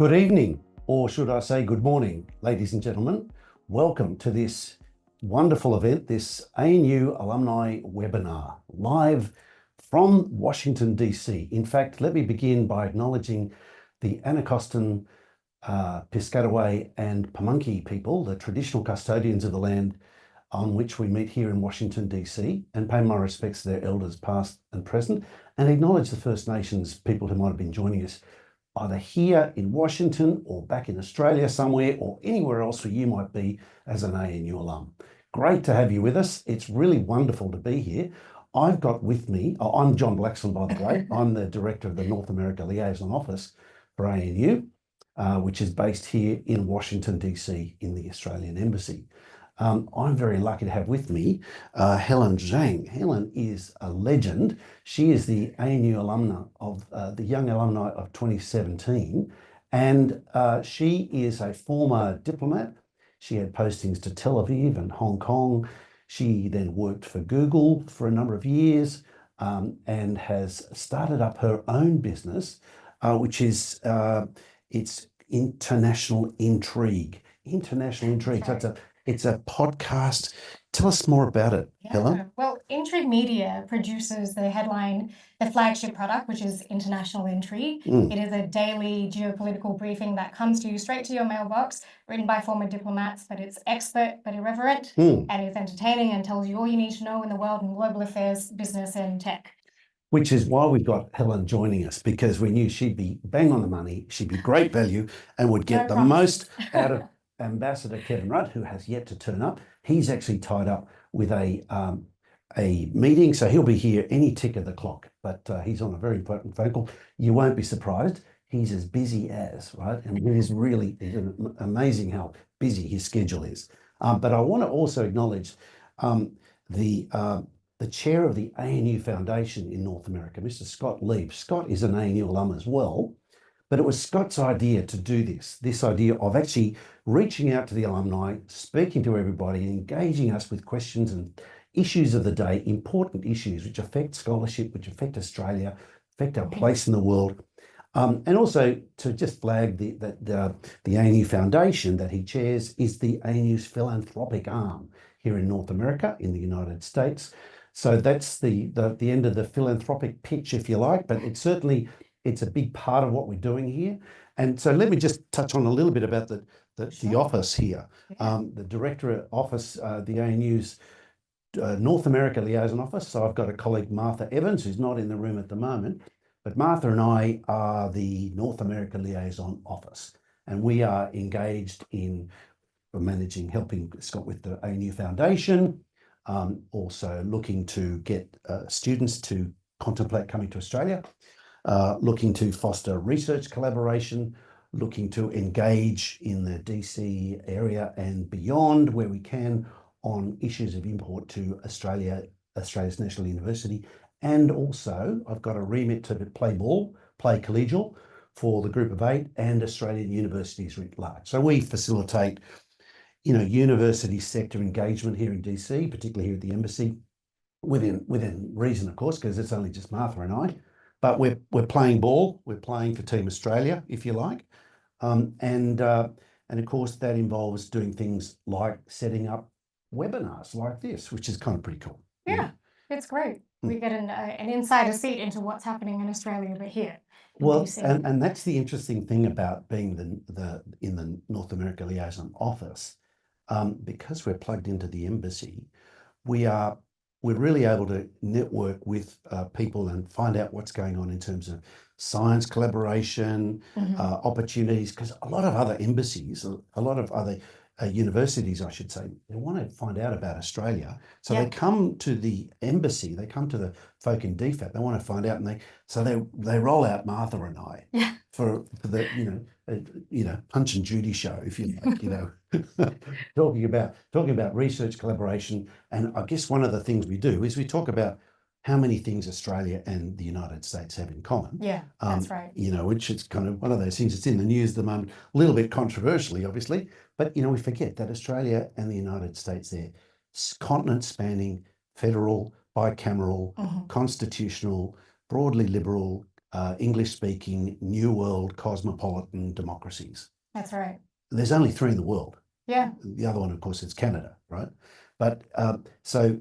Good evening, or should I say good morning, ladies and gentlemen. Welcome to this wonderful event, this ANU alumni webinar, live from Washington, DC. In fact, let me begin by acknowledging the Anacostan, Piscataway and Pamunkey people, the traditional custodians of the land on which we meet here in Washington, DC, and pay my respects to their elders past and present, and acknowledge the First Nations people who might have been joining us either here in Washington or back in Australia somewhere or anywhere else where you might be as an ANU alum. Great to have you with us. It's really wonderful to be here. I've got with me, I'm John Blaxland, by the way. I'm the Director of the North America Liaison Office for ANU, which is based here in Washington, DC in the Australian Embassy. I'm very lucky to have with me Helen Zhang. Helen is a legend. She is the ANU alumna of the Young Alumni of 2017, and she is a former diplomat. She had postings to Tel Aviv and Hong Kong. She then worked for Google for a number of years and has started up her own business, which is it's International Intrigue. International Intrigue. So it's a podcast. Tell us more about it, Helen. Well, Intrigue Media produces the flagship product, which is International Intrigue. It is a daily geopolitical briefing that comes to you straight to your mailbox, written by former diplomats, but it's expert but irreverent, and it's entertaining and tells you all you need to know in the world in global affairs, business and tech. Which is why we've got Helen joining us, because we knew she'd be bang on the money, she'd be great value, and would get the most out of Ambassador Kevin Rudd, who has yet to turn up. He's actually tied up with a meeting, so he'll be here any tick of the clock, but he's on a very important phone call. You won't be surprised. He's as busy as, right? And it is really amazing how busy his schedule is. But I want to also acknowledge the chair of the ANU Foundation in North America, Mr. Scott Leib. Scott is an ANU alum as well. But it was Scott's idea to do this idea of actually reaching out to the alumni, speaking to everybody, engaging us with questions and issues of the day, important issues which affect scholarship, which affect Australia, affect our place in the world. And also to just flag that the ANU Foundation that he chairs is the ANU's philanthropic arm here in North America, in the United States. So that's the end of the philanthropic pitch, if you like, but it's a big part of what we're doing here. And so let me just touch on a little bit about the office here. The Director Office, the ANU's North America Liaison Office. So I've got a colleague, Martha Evans, who's not in the room at the moment, but Martha and I are the North America Liaison Office. And we are engaged in helping Scott with the ANU Foundation, also looking to get students to contemplate coming to Australia, looking to foster research collaboration, looking to engage in the DC area and beyond where we can on issues of import to Australia's National University. And also I've got a remit to play collegial for the Group of 8 and Australian universities writ large. So we facilitate, university sector engagement here in DC, particularly here at the Embassy, within reason, of course, because it's only just Martha and I. But we're playing ball. We're playing for Team Australia, if you like, and of course that involves doing things like setting up webinars like this, which is kind of pretty cool. Yeah, it's great. We get an insider seat into what's happening in Australia, but here. Well, and that's the interesting thing about being in the North America Liaison Office, because we're plugged into the Embassy. We're really able to network with people and find out what's going on in terms of science collaboration, opportunities, because a lot of other embassies, a lot of other universities, I should say, they want to find out about Australia. So they come to the Embassy, they come to the folk in DFAT, they want to find out, and they roll out Martha and I for the Punch and Judy show, if you like, talking about research collaboration. And I guess one of the things we do is we talk about how many things Australia and the United States have in common. Yeah, that's right. Which is kind of one of those things that's in the news at the moment, a little bit controversially, obviously, but we forget that Australia and the United States, they're continent-spanning, federal, bicameral, constitutional, broadly liberal, English-speaking, New World, cosmopolitan democracies. That's right. There's only 3 in the world. Yeah. The other one, of course, is Canada, right? But so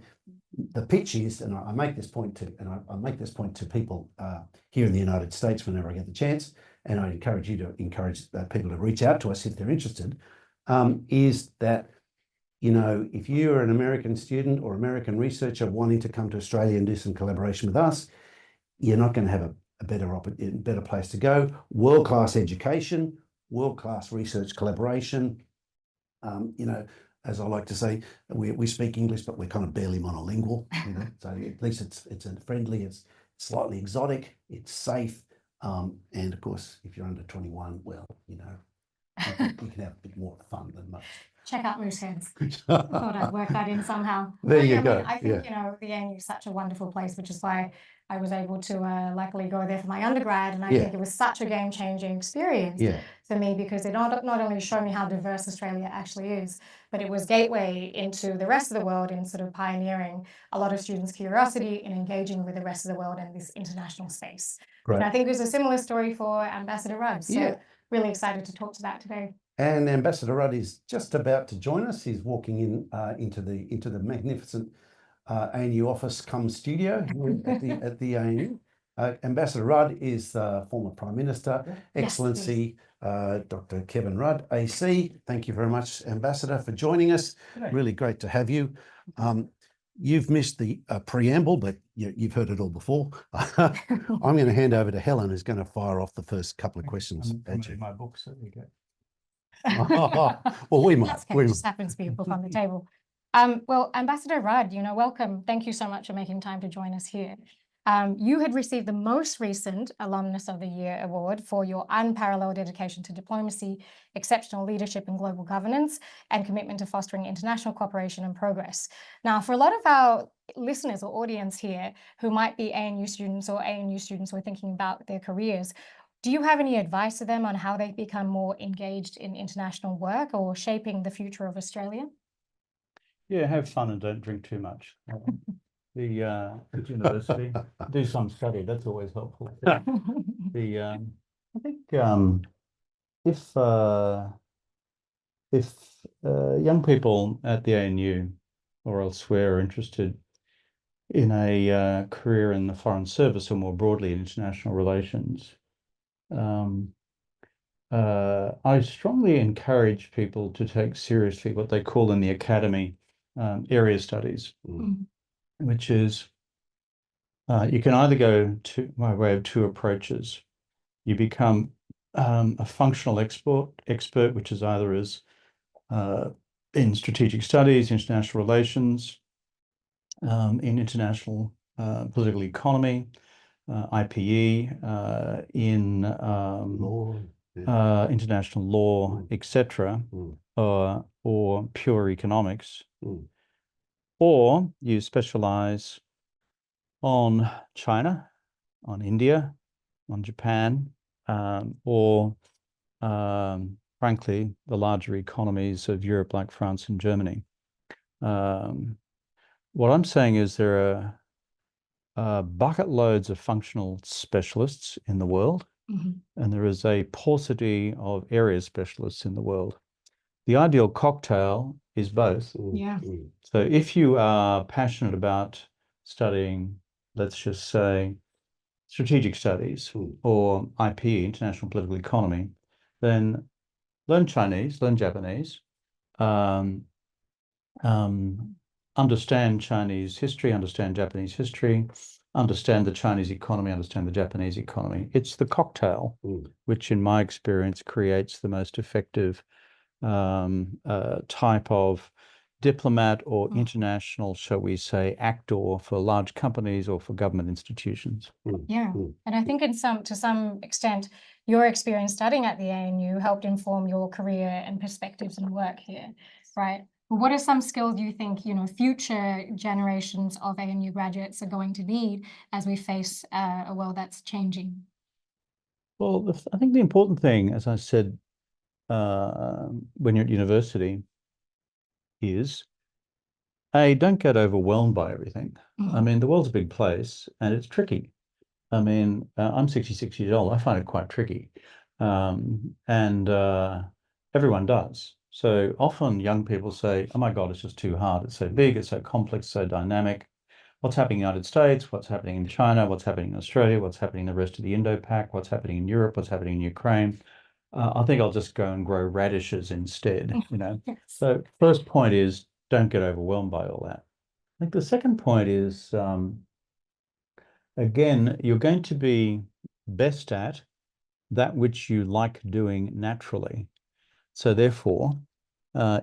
the pitch is, and I make this point to people here in the United States whenever I get the chance, and I encourage people to reach out to us if they're interested, is that, you know, if you're an American student or American researcher wanting to come to Australia and do some collaboration with us, you're not going to have a better place to go. World-class education, world-class research collaboration. You know, as I like to say, we speak English, but we're kind of barely monolingual. You know, so at least it's friendly, it's slightly exotic, it's safe, and of course, if you're under 21, well, you know, you can have a bit more fun than most. Check out Loose Heads. I thought I'd work that in somehow. There you go. I mean, I think, you know, the ANU is such a wonderful place, which is why I was able to luckily go there for my undergrad. And I think it was such a game-changing experience for me, because it not only showed me how diverse Australia actually is, but it was gateway into the rest of the world in sort of pioneering a lot of students' curiosity in engaging with the rest of the world in this international space. Great. And I think there's a similar story for Ambassador Rudd. So really excited to talk to that today. And Ambassador Rudd is just about to join us. He's walking in into the magnificent ANU office cum studio at the ANU. Ambassador Rudd is the former Prime Minister, Excellency Dr. Kevin Rudd, AC. Thank you very much, Ambassador, for joining us. Really great to have you. You've missed the preamble, but you've heard it all before. I'm going to hand over to Helen, who's going to fire off the first couple of questions at you. My book, so there you go. Well, we might. It just happens to be a book on the table. Well, Ambassador Rudd, you know, welcome. Thank you so much for making time to join us here. You had received the most recent Alumnus of the Year award for your unparalleled dedication to diplomacy, exceptional leadership in global governance, and commitment to fostering international cooperation and progress. Now, for a lot of our listeners or audience here who might be ANU students who are thinking about their careers, do you have any advice to them on how they become more engaged in international work or shaping the future of Australia? Yeah, have fun and don't drink too much. At university, do some study. That's always helpful. I think if young people at the ANU or elsewhere are interested in a career in the Foreign Service or more broadly in international relations, I strongly encourage people to take seriously what they call in the academy area studies, which is you can either go to by way of 2 approaches. You become a functional expert, which is either as in strategic studies, international relations, in international political economy, IPE, in international law, etc., or pure economics, or you specialize on China, on India, on Japan, or frankly, the larger economies of Europe like France and Germany. What I'm saying is there are bucket loads of functional specialists in the world, and there is a paucity of area specialists in the world. The ideal cocktail is both. So if you are passionate about studying, let's just say, strategic studies or IPE, international political economy, then learn Chinese, learn Japanese, understand Chinese history, understand Japanese history, understand the Chinese economy, understand the Japanese economy. It's the cocktail, which in my experience creates the most effective type of diplomat or international, shall we say, actor for large companies or for government institutions. Yeah, and I think to some extent, your experience studying at the ANU helped inform your career and perspectives and work here, right? What are some skills you think, you know, future generations of ANU graduates are going to need as we face a world that's changing? Well, I think the important thing, as I said, when you're at university, is don't get overwhelmed by everything. I mean, the world's a big place and it's tricky. I mean, I'm 66 years old. I find it quite tricky. And everyone does. So often young people say, oh my God, it's just too hard. It's so big, it's so complex, so dynamic. What's happening in the United States? What's happening in China? What's happening in Australia? What's happening in the rest of the Indo-Pac? What's happening in Europe? What's happening in Ukraine? I think I'll just go and grow radishes instead, you know. Yes. So first point is don't get overwhelmed by all that. I think the second point is, again, you're going to be best at that which you like doing naturally. So therefore,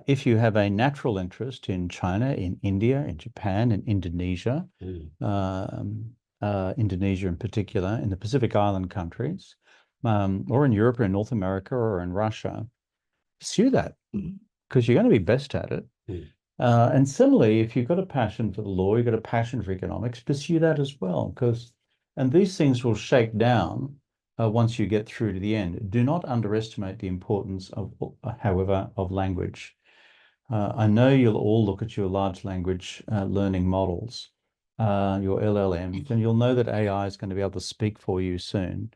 if you have a natural interest in China, in India, in Japan, in Indonesia, Indonesia in particular, in the Pacific Island countries, or in Europe or in North America or in Russia, pursue that because you're going to be best at it. And similarly, if you've got a passion for the law, you've got a passion for economics, pursue that as well. And these things will shake down once you get through to the end. Do not underestimate the importance of, however, of language. I know you'll all look at your large language learning models, your LLMs, and you'll know that AI is going to be able to speak for you soon.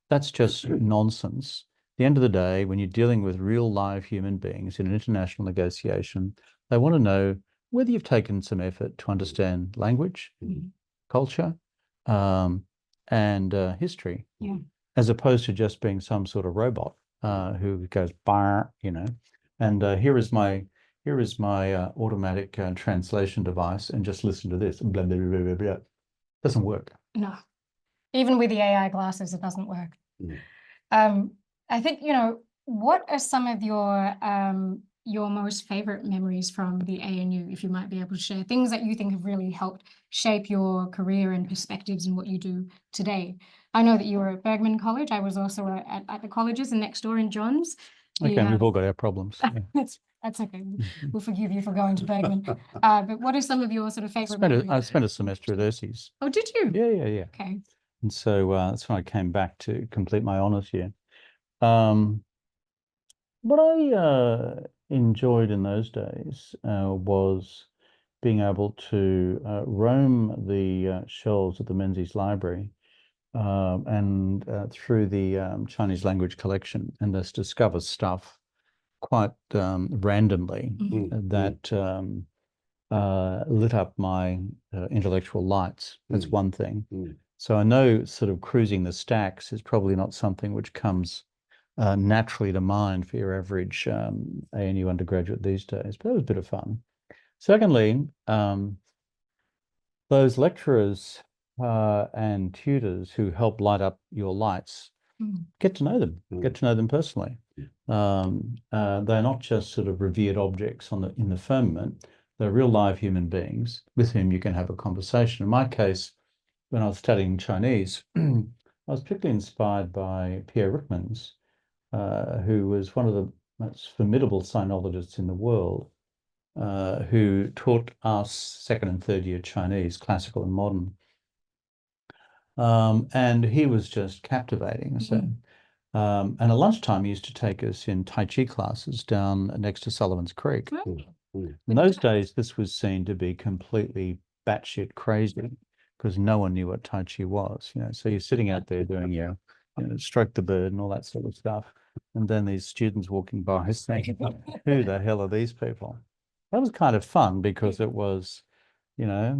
That's just nonsense. At the end of the day, when you're dealing with real live human beings in an international negotiation, they want to know whether you've taken some effort to understand language, culture, and history, as opposed to just being some sort of robot who goes bar, you know. And here is my automatic translation device, and just listen to this. Blah, blah, blah, blah, blah. Doesn't work. No, even with the AI glasses, it doesn't work. I think, you know, what are some of your most favorite memories from the ANU, if you might be able to share things that you think have really helped shape your career and perspectives in what you do today? I know that you were at Bergman College. I was also at the colleges and next door in Johns. Okay, we've all got our problems. Yeah. That's okay. We'll forgive you for going to Bergman. But what are some of your sort of favorite memories? I spent a semester at Ursies. Oh, did you? Yeah. Okay. And so that's when I came back to complete my honours year. What I enjoyed in those days was being able to roam the shelves of the Menzies Library and through the Chinese language collection, and just discover stuff quite randomly that lit up my intellectual lights. That's one thing. So I know sort of cruising the stacks is probably not something which comes naturally to mind for your average ANU undergraduate these days, but that was a bit of fun. Secondly, those lecturers and tutors who help light up your lights, get to know them personally. They're not just sort of revered objects in the firmament. They're real live human beings with whom you can have a conversation. In my case, when I was studying Chinese, I was particularly inspired by Pierre Ryckmans, who was one of the most formidable sinologists in the world, who taught us second and third year Chinese, classical and modern. And he was just captivating. So, and at lunchtime, he used to take us in Tai Chi classes down next to Sullivan's Creek. In those days, this was seen to be completely batshit crazy because no one knew what Tai Chi was. You know, so you're sitting out there doing your, stroke the bird and all that sort of stuff. And then these students walking by saying, who the hell are these people? That was kind of fun because it was, Tai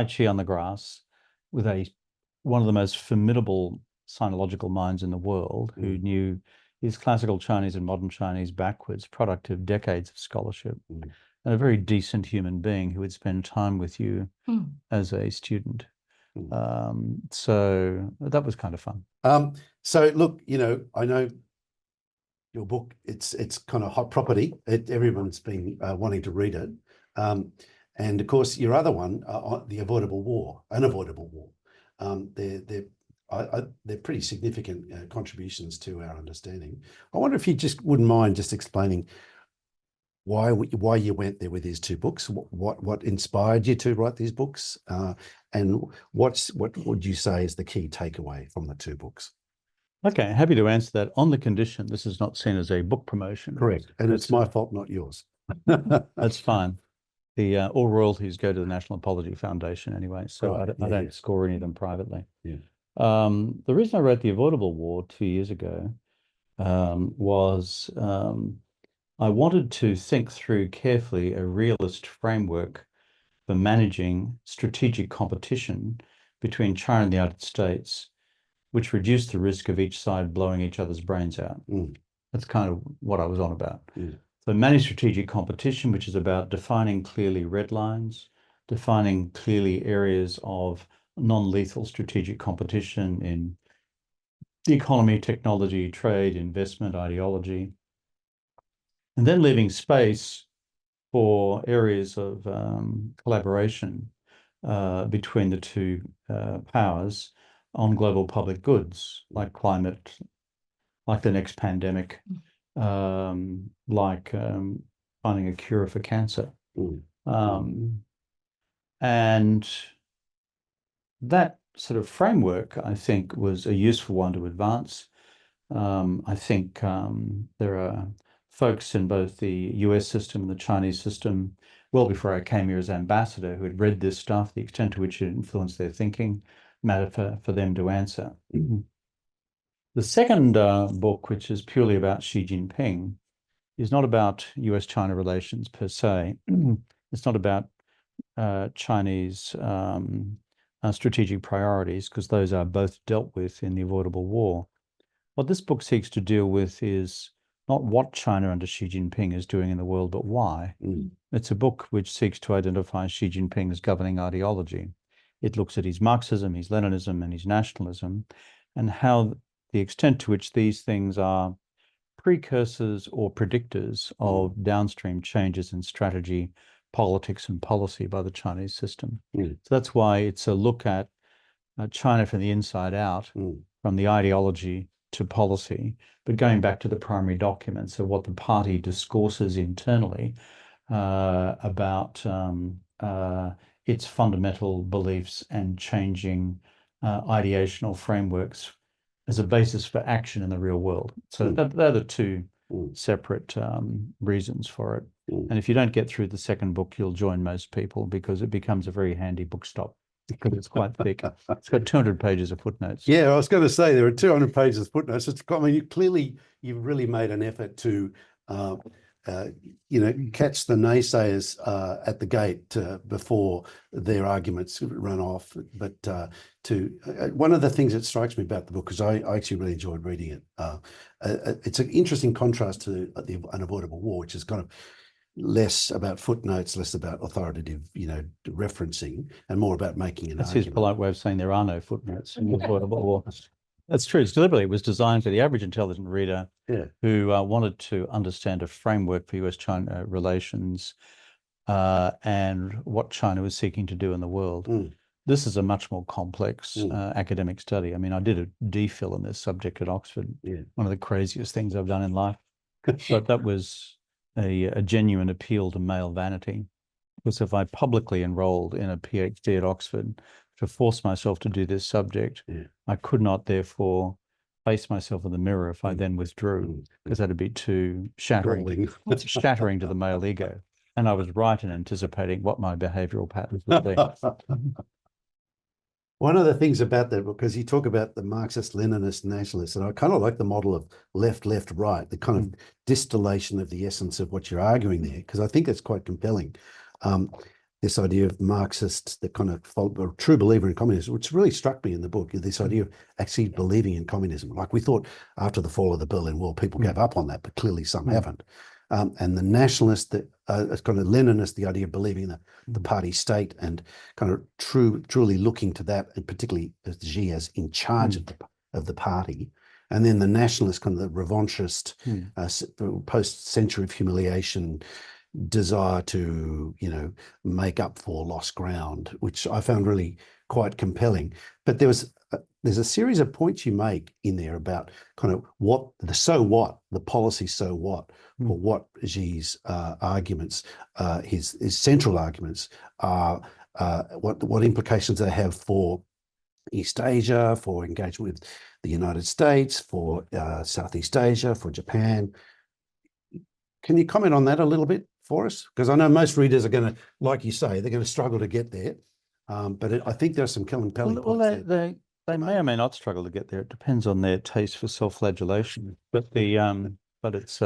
Chi on the grass with one of the most formidable sinological minds in the world who knew his classical Chinese and modern Chinese backwards, product of decades of scholarship, and a very decent human being who would spend time with you as a student. So that was kind of fun. So look, I know your book, it's kind of hot property. Everyone's been wanting to read it. And of course, your other one, The Unavoidable War. They're pretty significant contributions to our understanding. I wonder if you just wouldn't mind just explaining why you went there with these two books, what inspired you to write these books, and what would you say is the key takeaway from the two books? Okay, happy to answer that on the condition this is not seen as a book promotion. Correct, and it's my fault, not yours. That's fine. all royalties go to the National Apology Foundation anyway, so Right, I yeah, don't yeah. score any of them privately. Yeah. The reason I wrote The Avoidable War 2 years ago was I wanted to think through carefully a realist framework for managing strategic competition between China and the United States, which reduced the risk of each side blowing each other's brains out. That's kind of what I was on about. So manage strategic competition, which is about defining clearly red lines, defining clearly areas of non-lethal strategic competition in the economy, technology, trade, investment, ideology, and then leaving space for areas of collaboration between the two powers on global public goods, like climate, like the next pandemic, like finding a cure for cancer. And that sort of framework, I think, was a useful one to advance. I think there are folks in both the US system and the Chinese system, well before I came here as ambassador, who had read this stuff, the extent to which it influenced their thinking, matter for them to answer. The second book, which is purely about Xi Jinping, is not about US-China relations per se. It's not about Chinese strategic priorities, because those are both dealt with in The Avoidable War. What this book seeks to deal with is not what China under Xi Jinping is doing in the world, but why. It's a book which seeks to identify Xi Jinping's governing ideology. It looks at his Marxism, his Leninism, and his nationalism, and how the extent to which these things are precursors or predictors of downstream changes in strategy, politics, and policy by the Chinese system. So that's why it's a look at China from the inside out, from the ideology to policy, but going back to the primary documents of what the party discourses internally about its fundamental beliefs and changing ideational frameworks as a basis for action in the real world. So they're the two separate reasons for it. And if you don't get through the second book, you'll join most people, because it becomes a very handy book stop, because it's quite thick. It's got 200 pages of footnotes. Yeah, I was going to say there are 200 pages of footnotes. I mean, you've really made an effort to, catch the naysayers at the gate before their arguments run off. But one of the things that strikes me about the book, because I actually really enjoyed reading it, it's an interesting contrast to The Unavoidable War, which is kind of less about footnotes, less about authoritative, referencing, and more about making an argument. That's his polite way of saying there are no footnotes in The Avoidable War. That's true. It's deliberately, it was designed for the average intelligent reader who wanted to understand a framework for US-China relations and what China was seeking to do in the world. This is a much more complex academic study. I mean, I did a DPhil in this subject at Oxford. One of the craziest things I've done in life. But that was a genuine appeal to male vanity. Because if I publicly enrolled in a PhD at Oxford to force myself to do this subject, I could not therefore face myself in the mirror if I then withdrew, because that'd be too shattering, shattering to the male ego. And I was right in anticipating what my behavioral patterns would be. One of the things about that, because you talk about the Marxist, Leninist, nationalist, and I kind of like the model of left, left, right, the kind of distillation of the essence of what you're arguing there, because I think that's quite compelling. This idea of Marxists, the kind of true believer in communism, which really struck me in the book, this idea of actually believing in communism. Like we thought after the fall of the Berlin Wall, people gave up on that, but clearly some haven't. And the nationalist, it's kind of Leninist, the idea of believing in the party state and kind of truly looking to that, and particularly Xi as in charge of the party. And then the nationalist, kind of the revanchist, post-century of humiliation, desire to, make up for lost ground, which I found really quite compelling. But there's a series of points you make in there about kind of the policy so what, or what Xi's arguments, his central arguments are, what implications they have for East Asia, for engagement with the United States, for Southeast Asia, for Japan. Can you comment on that a little bit for us? Because I know most readers are going to, like you say, they're going to struggle to get there. But I think there's some compelling points there. They may or may not struggle to get there. It depends on their taste for self-flagellation. But it's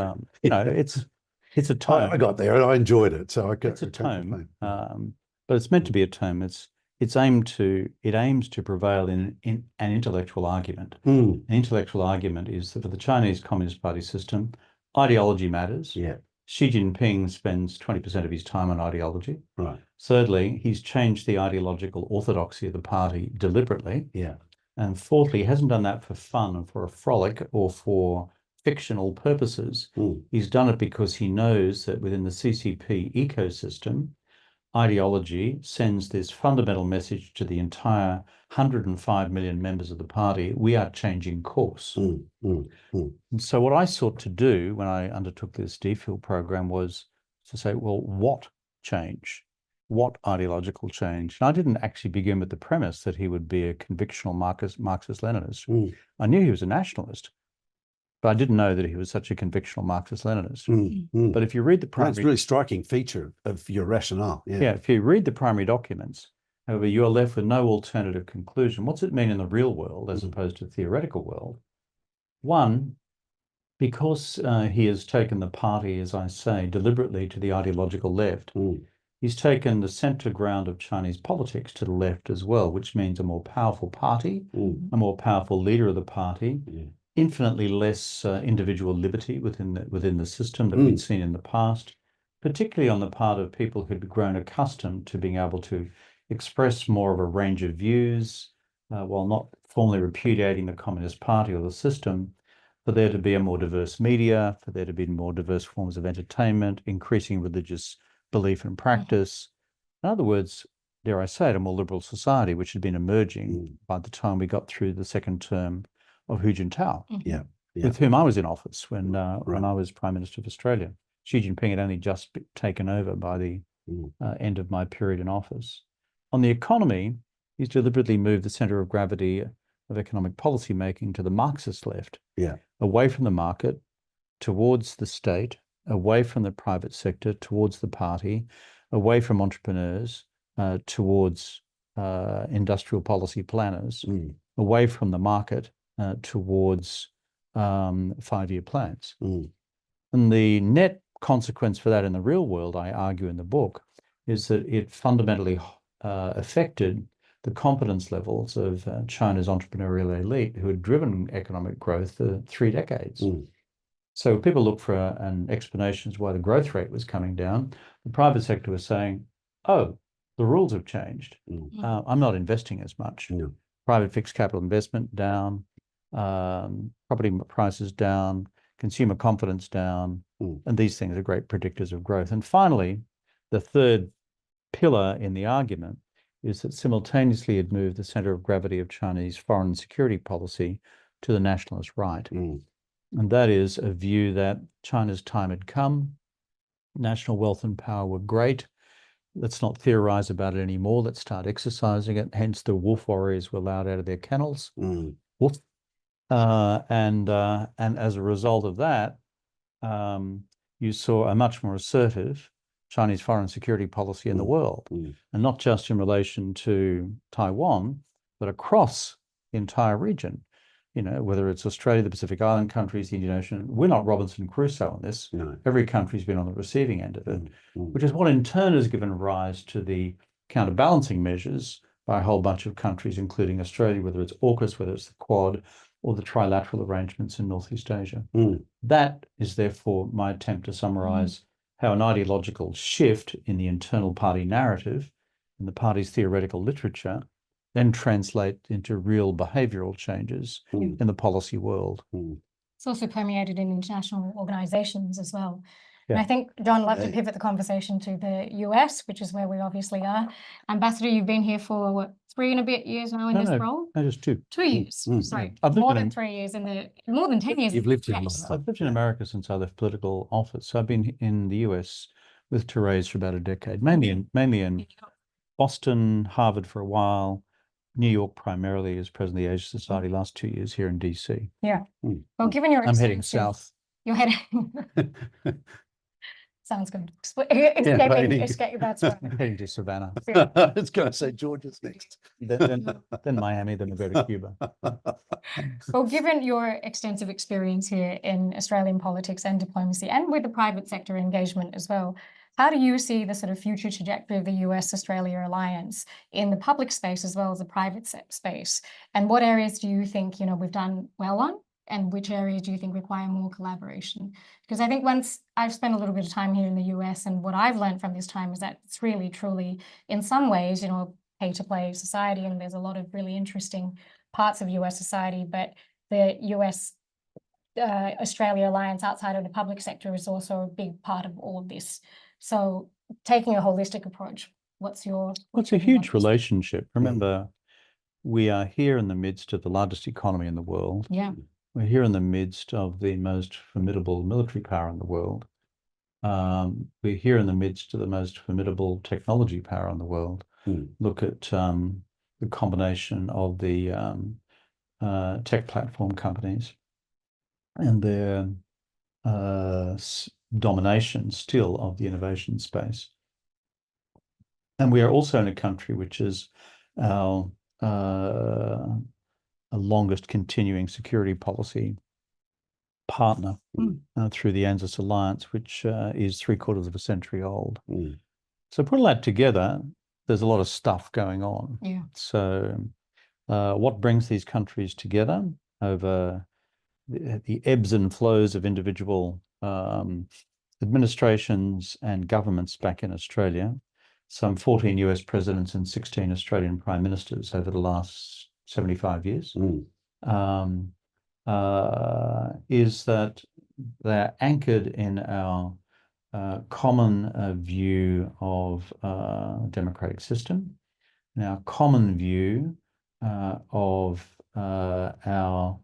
it's a tome. I got there and I enjoyed it, so It's a tome. But it's meant to be a tome. It aims to prevail in an intellectual argument. An intellectual argument is that for the Chinese Communist Party system, ideology matters. Yeah. Xi Jinping spends 20% of his time on ideology. Right. Thirdly, he's changed the ideological orthodoxy of the party deliberately. Yeah. And fourthly, he hasn't done that for fun and for a frolic or for fictional purposes. He's done it because he knows that within the CCP ecosystem, ideology sends this fundamental message to the entire 105 million members of the party: we are changing course. And so what I sought to do when I undertook this DPhil program was to say, well, what change? What ideological change? And I didn't actually begin with the premise that he would be a convictional Marxist-Leninist. I knew he was a nationalist, but I didn't know that he was such a convictional Marxist-Leninist. But if you read the primary... That's a really striking feature of your rationale. Yeah, if you read the primary documents, however, you're left with no alternative conclusion. What's it mean in the real world as opposed to the theoretical world? One, because he has taken the party, as I say, deliberately to the ideological left, he's taken the center ground of Chinese politics to the left as well, which means a more powerful party, a more powerful leader of the party, infinitely less individual liberty within the system that we'd seen in the past, particularly on the part of people who'd grown accustomed to being able to express more of a range of views while not formally repudiating the Communist Party or the system, for there to be a more diverse media, for there to be more diverse forms of entertainment, increasing religious belief and practice. In other words, dare I say it, a more liberal society, which had been emerging by the time we got through the second term of Hu Jintao, with whom I was in office when I was Prime Minister of Australia. Xi Jinping had only just taken over by the end of my period in office. On the economy, he's deliberately moved the centre of gravity of economic policy making to the Marxist left, away from the market, towards the state, away from the private sector, towards the party, away from entrepreneurs, towards industrial policy planners, away from the market, towards 5-year plans. And the net consequence for that in the real world, I argue in the book, is that it fundamentally affected the competence levels of China's entrepreneurial elite, who had driven economic growth for 3 decades. So people look for an explanation as to why the growth rate was coming down. The private sector was saying, oh, the rules have changed. I'm not investing as much. Private fixed capital investment down, property prices down, consumer confidence down, and these things are great predictors of growth. And finally, the third pillar in the argument is that simultaneously it moved the center of gravity of Chinese foreign security policy to the nationalist right. And that is a view that China's time had come, national wealth and power were great. Let's not theorize about it anymore. Let's start exercising it. Hence, the wolf warriors were allowed out of their kennels. Wolf. And as a result of that, you saw a much more assertive Chinese foreign security policy in the world, and not just in relation to Taiwan, but across the entire region. You know, whether it's Australia, the Pacific Island countries, the Indian Ocean. We're not Robinson Crusoe on this. Every country's been on the receiving end of it, which is what in turn has given rise to the counterbalancing measures by a whole bunch of countries, including Australia, whether it's AUKUS, whether it's the Quad, or the trilateral arrangements in Northeast Asia. That is therefore my attempt to summarize how an ideological shift in the internal party narrative, in the party's theoretical literature, then translate into real behavioural changes in the policy world. It's also permeated in international organisations as well. And I think, John, I'd love to pivot the conversation to the US, which is where we obviously are. Ambassador, you've been here for, what, 3 and a bit years now in this role? No, just 2. 2 years, sorry. I've More than 3 years more than 10 years. You've lived in I've lived in America since I left political office. I've been in the US with Therese for about a decade, mainly in Boston, Harvard for a while, New York primarily as president of the Asia Society, last 2 years here in DC. Well, given your I'm heading south. You're heading Sounds good. Campaigning. That's right. Heading to Savannah, I was going to say Georgia's next. then Miami, then we'll go to Cuba. Well, given your extensive experience here in Australian politics and diplomacy, and with the private sector engagement as well, how do you see the sort of future trajectory of the US-Australia alliance in the public space as well as the private space? And what areas do you think, we've done well on? And which areas do you think require more collaboration? Because I think once I've spent a little bit of time here in the US, and what I've learned from this time is that it's really, truly, in some ways, pay-to-play society, and there's a lot of really interesting parts of US society, but the US Australia alliance outside of the public sector is also a big part of all of this. So taking a holistic approach, what's your... It's a huge relationship. Remember, we are here in the midst of the largest economy in the world. Yeah. We're here in the midst of the most formidable military power in the world. We're here in the midst of the most formidable technology power in the world. Look at the combination of the tech platform companies and their domination still of the innovation space. And we are also in a country which is our longest continuing security policy partner through the ANZUS Alliance, which is 3/4 of a century old. So put all that together, there's a lot of stuff going on. Yeah. So what brings these countries together over the ebbs and flows of individual administrations and governments back in Australia? Some 14 US presidents and 16 Australian prime ministers over the last 75 years, is that they're anchored in our common view of democratic system, and our common view of our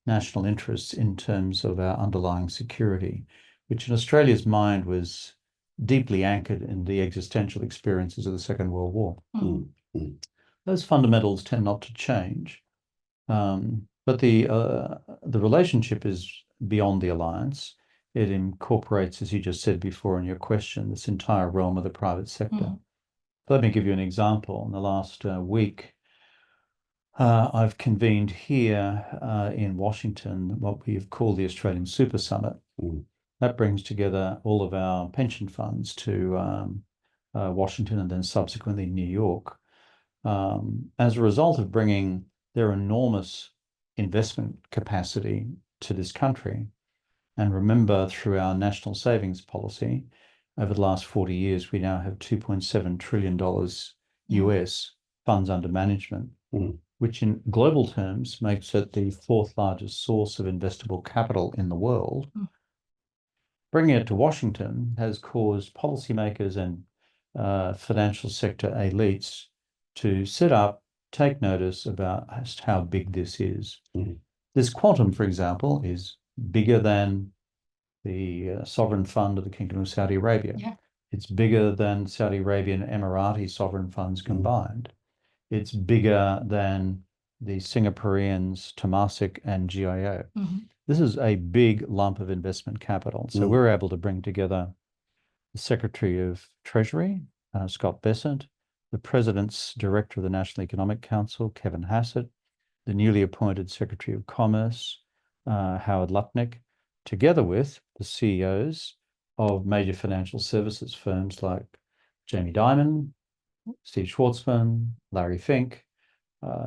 national interests in terms of our underlying security, which in Australia's mind was deeply anchored in the existential experiences of the Second World War. Those fundamentals tend not to change, but the relationship is beyond the alliance. It incorporates, as you just said before in your question, this entire realm of the private sector. Let me give you an example. In the last week, I've convened here in Washington what we've called the Australian Super Summit. That brings together all of our pension funds to Washington and then subsequently New York. As a result of bringing their enormous investment capacity to this country. And remember, through our national savings policy, over the last 40 years, we now have $2.7 trillion US funds under management, which in global terms makes it the 4th largest source of investable capital in the world. Bringing it to Washington has caused policymakers and financial sector elites to sit up, take notice about how big this is. This quantum, for example, is bigger than the sovereign fund of the Kingdom of Saudi Arabia. It's bigger than Saudi Arabian Emirati sovereign funds combined. It's bigger than the Singaporeans, Temasek and GIO. This is a big lump of investment capital. So we're able to bring together the Secretary of Treasury, Scott Bessent, the President's Director of the National Economic Council, Kevin Hassett, the newly appointed Secretary of Commerce, Howard Lutnick, together with the CEOs of major financial services firms like Jamie Dimon, Steve Schwartzman, Larry Fink,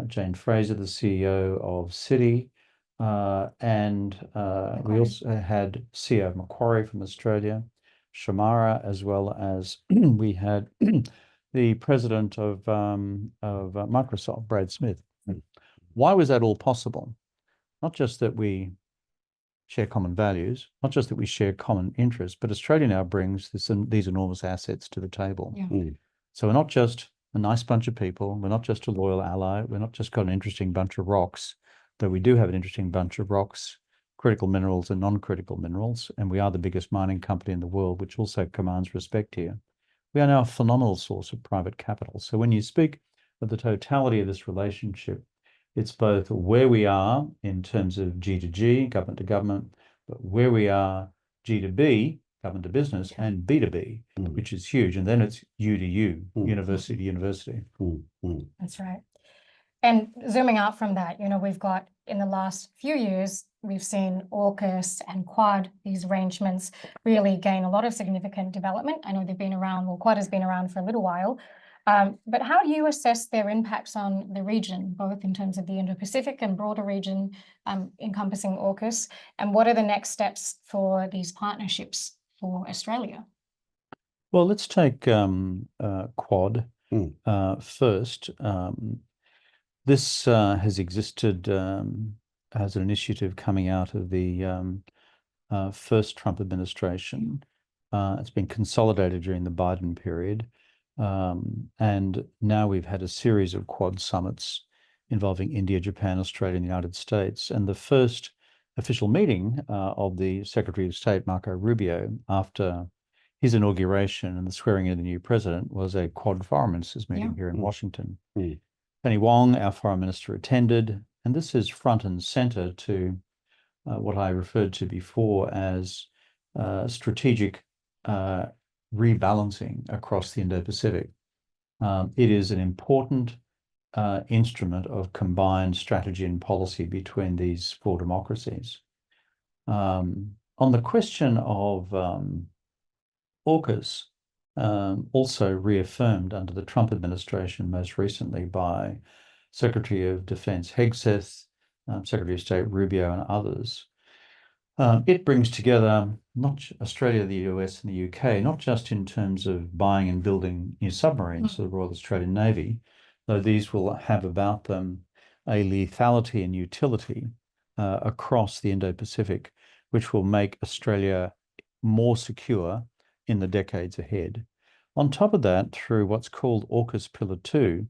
Jane Fraser, the CEO of Citi, and we also had CEO of Macquarie from Australia, Shamara, as well as we had the president of Microsoft, Brad Smith. Why was that all possible? Not just that we share common values, not just that we share common interests, but Australia now brings these enormous assets to the table. So we're not just a nice bunch of people. We're not just a loyal ally. We're not just got an interesting bunch of rocks, though we do have an interesting bunch of rocks, critical minerals and non-critical minerals. And we are the biggest mining company in the world, which also commands respect here. We are now a phenomenal source of private capital. So when you speak of the totality of this relationship, it's both where we are in terms of G to G, government to government, but where we are G to B government to business, and B2B, which is huge. And then it's U to U, university to university. That's right. And zooming out from that, we've got in the last few years, we've seen AUKUS and Quad, these arrangements really gain a lot of significant development. I know they've been around, well, Quad has been around for a little while. But how do you assess their impacts on the region, both in terms of the Indo-Pacific and broader region encompassing AUKUS? And what are the next steps for these partnerships for Australia? Well, let's take Quad first. This has existed as an initiative coming out of the first Trump administration. It's been consolidated during the Biden period. And now we've had a series of Quad summits involving India, Japan, Australia, and the United States. And the first official meeting of the Secretary of State, Marco Rubio, after his inauguration and the swearing in of the new president, was a Quad foreign ministers meeting here in Washington. Penny Wong, our foreign minister, attended, and this is front and center to what I referred to before as strategic rebalancing across the Indo-Pacific. It is an important instrument of combined strategy and policy between these four democracies. On the question of AUKUS, also reaffirmed under the Trump administration most recently by Secretary of Defense Hegseth, Secretary of State Rubio, and others. It brings together not Australia, the US, and the UK, not just in terms of buying and building new submarines for the Royal Australian Navy, though these will have about them a lethality and utility across the Indo-Pacific, which will make Australia more secure in the decades ahead. On top of that, through what's called AUKUS Pillar 2,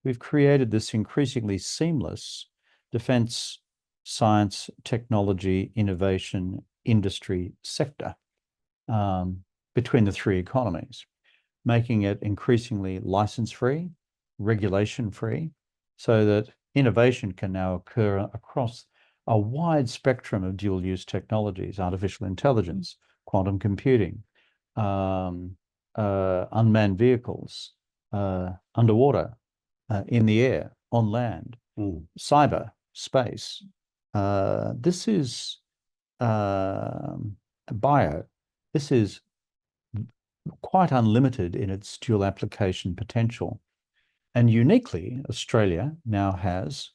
we've created this increasingly seamless defence, science, technology, innovation, industry sector between the three economies, making it increasingly license-free, regulation-free, so that innovation can now occur across a wide spectrum of dual-use technologies: artificial intelligence, quantum computing, unmanned vehicles, underwater, in the air, on land, cyber, space. This is bio. This is quite unlimited in its dual application potential. And uniquely, Australia now has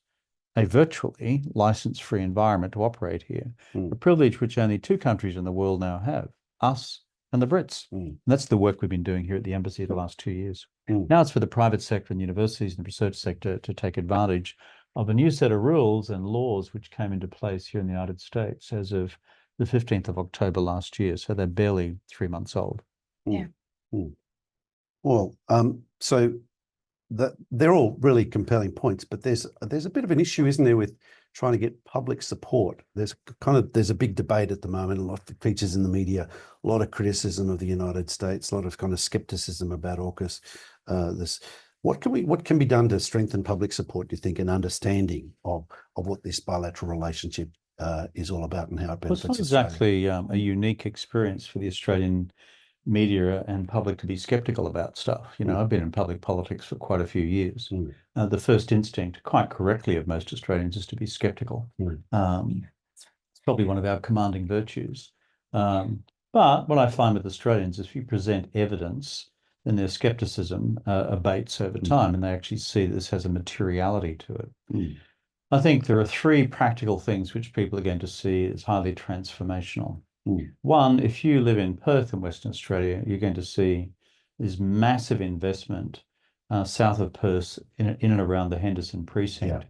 a virtually license-free environment to operate here, a privilege which only two countries in the world now have, us and the Brits. And that's the work we've been doing here at the embassy the last 2 years. Now it's for the private sector and universities and the research sector to take advantage of a new set of rules and laws which came into place here in the United States as of the 15th of October last year. So they're barely 3 months old. Well, so they're all really compelling points, but there's a bit of an issue, isn't there, with trying to get public support. There's a big debate at the moment, a lot of features in the media, a lot of criticism of the United States, a lot of kind of skepticism about AUKUS. What can be done to strengthen public support, do you think, and understanding of what this bilateral relationship is all about and how it benefits Well, it's not exactly a unique experience for the Australian media and public to be skeptical about stuff. You know, I've been in public politics for quite a few years. The first instinct, quite correctly, of most Australians is to be skeptical. It's probably one of our commanding virtues. But what I find with Australians is if you present evidence, then their skepticism abates over time, and they actually see this has a materiality to it. I think there are three practical things which people are going to see as highly transformational. One, if you live in Perth in Western Australia, you're going to see this massive investment south of Perth in and around the Henderson precinct.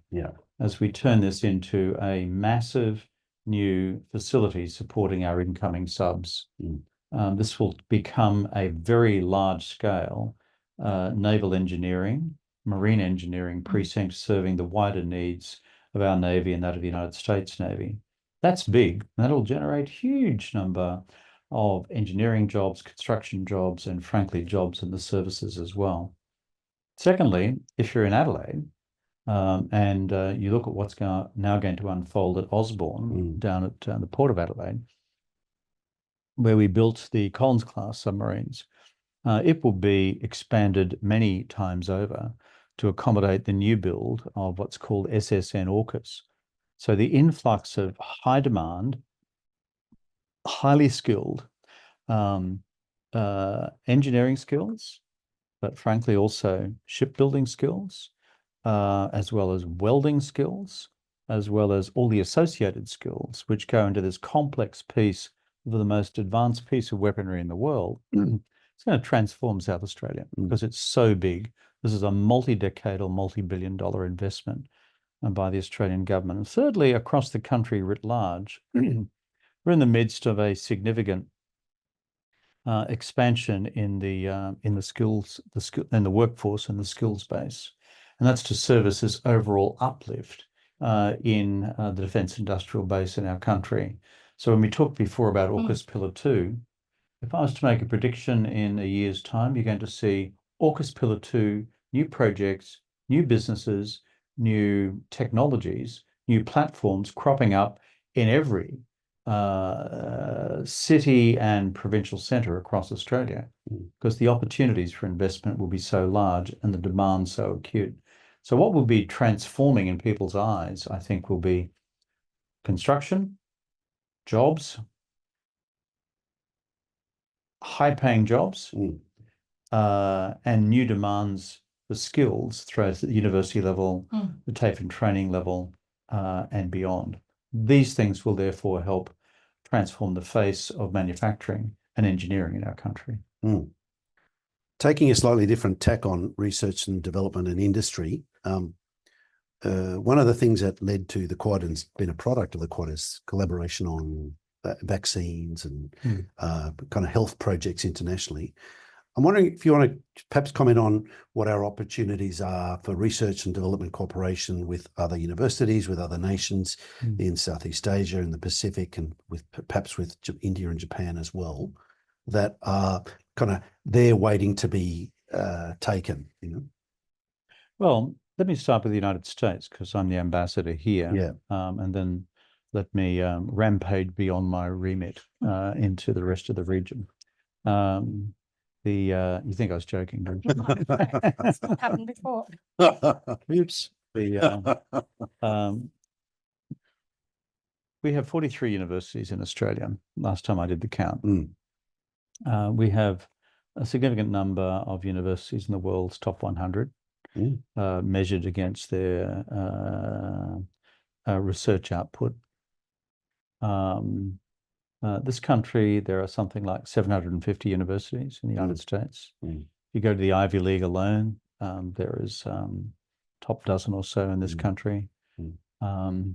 As we turn this into a massive new facility supporting our incoming subs. This will become a very large scale naval engineering, marine engineering precinct serving the wider needs of our Navy and that of the United States Navy. That's big. That'll generate huge number of engineering jobs, construction jobs, and frankly, jobs in the services as well. Secondly, if you're in Adelaide and you look at what's now going to unfold at Osborne down at the Port of Adelaide, where we built the Collins-class submarines, it will be expanded many times over to accommodate the new build of what's called SSN AUKUS. So the influx of high demand, highly skilled engineering skills, but frankly also shipbuilding skills, as well as welding skills, as well as all the associated skills which go into this complex piece of the most advanced piece of weaponry in the world. It's going to transform South Australia because it's so big. This is a multi-decadal, multi-billion-dollar investment by the Australian government. And thirdly, across the country writ large, we're in the midst of a significant expansion in the skills, in the workforce and the skills base, and that's to service this overall uplift in the defence industrial base in our country. So when we talked before about AUKUS Pillar 2, if I was to make a prediction in a year's time, you're going to see AUKUS Pillar 2, new projects, new businesses, new technologies, new platforms cropping up in every city and provincial centre across Australia, because the opportunities for investment will be so large and the demand so acute. So what will be transforming in people's eyes, I think, will be construction, jobs, high-paying jobs, and new demands for skills throughout the university level, the TAFE and training level, and beyond. These things will therefore help transform the face of manufacturing and engineering in our country. Taking a slightly different tack on research and development and industry, one of the things that led to the Quad and been a product of the Quad is collaboration on vaccines and kind of health projects internationally. I'm wondering if you want to perhaps comment on what our opportunities are for research and development cooperation with other universities, with other nations in Southeast Asia and the Pacific, and with perhaps with India and Japan as well, that are kind of there waiting to be taken, you know? Well, let me start with the United States because I'm the ambassador here. Yeah. And then let me rampage beyond my remit into the rest of the region. You think I was joking, don't you? That's happened before. Oops. We have 43 universities in Australia, last time I did the count. We have a significant number of universities in the world's top 100, measured against their research output. This country, there are something like 750 universities in the United States. You go to the Ivy League alone, there is top dozen or so in this country. The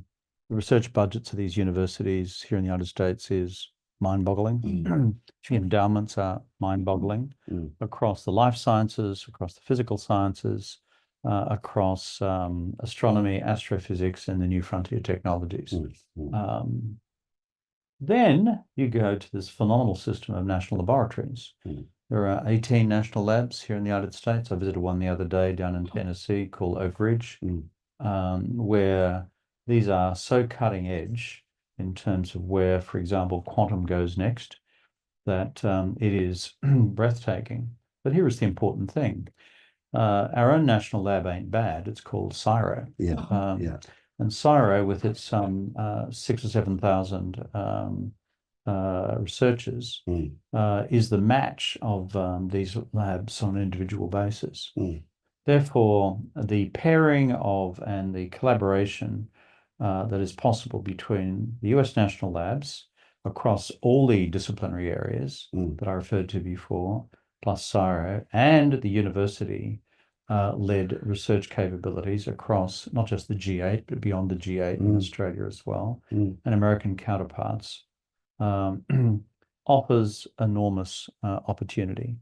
research budgets of these universities here in the United States is mind-boggling. The endowments are mind-boggling across the life sciences, across the physical sciences, across astronomy, astrophysics, and the new frontier technologies. Then you go to this phenomenal system of national laboratories. There are 18 national labs here in the United States. I visited one the other day down in Tennessee called Oak Ridge, where these are so cutting edge in terms of where, for example, quantum goes next, that it is breathtaking. But here is the important thing. Our own national lab ain't bad. It's called CSIRO. And CSIRO, with its 6,000 or 7,000 researchers, is the match of these labs on an individual basis. Therefore, the pairing of and the collaboration that is possible between the US national labs across all the disciplinary areas that I referred to before, plus CSIRO, and the university led research capabilities across not just the G8, but beyond the G8 in Australia as well, and American counterparts, offers enormous opportunity.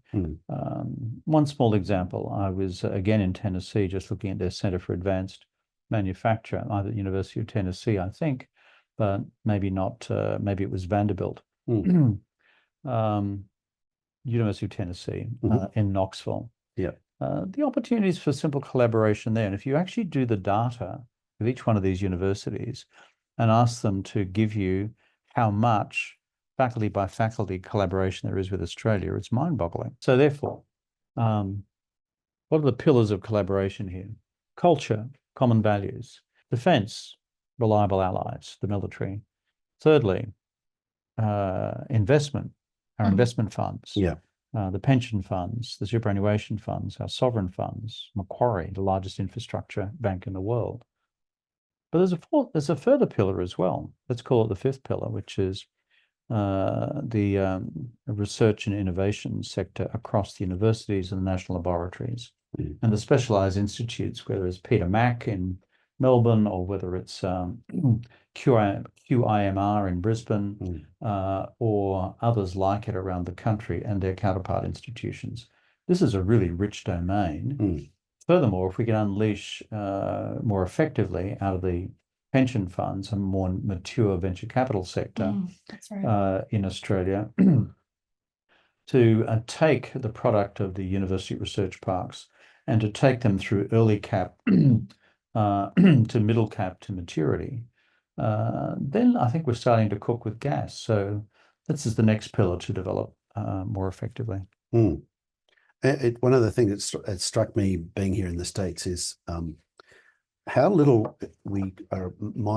One small example, I was again in Tennessee just looking at their Center for Advanced Manufacture, either at the University of Tennessee, I think, but maybe not, maybe it was Vanderbilt. University of Tennessee in Knoxville. The opportunities for simple collaboration there. And if you actually do the data with each one of these universities and ask them to give you how much faculty by faculty collaboration there is with Australia, it's mind-boggling. So therefore, what are the pillars of collaboration here? Culture, common values. Defence, reliable allies, the military. Thirdly, investment, our investment funds. Yeah. The pension funds, the superannuation funds, our sovereign funds, Macquarie, the largest infrastructure bank in the world. But there's a further pillar as well. Let's call it the fifth pillar, which is the research and innovation sector across the universities and the national laboratories and the specialised institutes, whether it's Peter Mac in Melbourne or whether it's QIMR in Brisbane or others like it around the country and their counterpart institutions. This is a really rich domain. Furthermore, if we can unleash more effectively out of the pension funds a more mature venture capital sector That's right. in Australia to take the product of the university research parks and to take them through early cap to middle cap to maturity, then I think we're starting to cook with gas. So this is the next pillar to develop more effectively. One of the things that struck me being here in the States is how little we are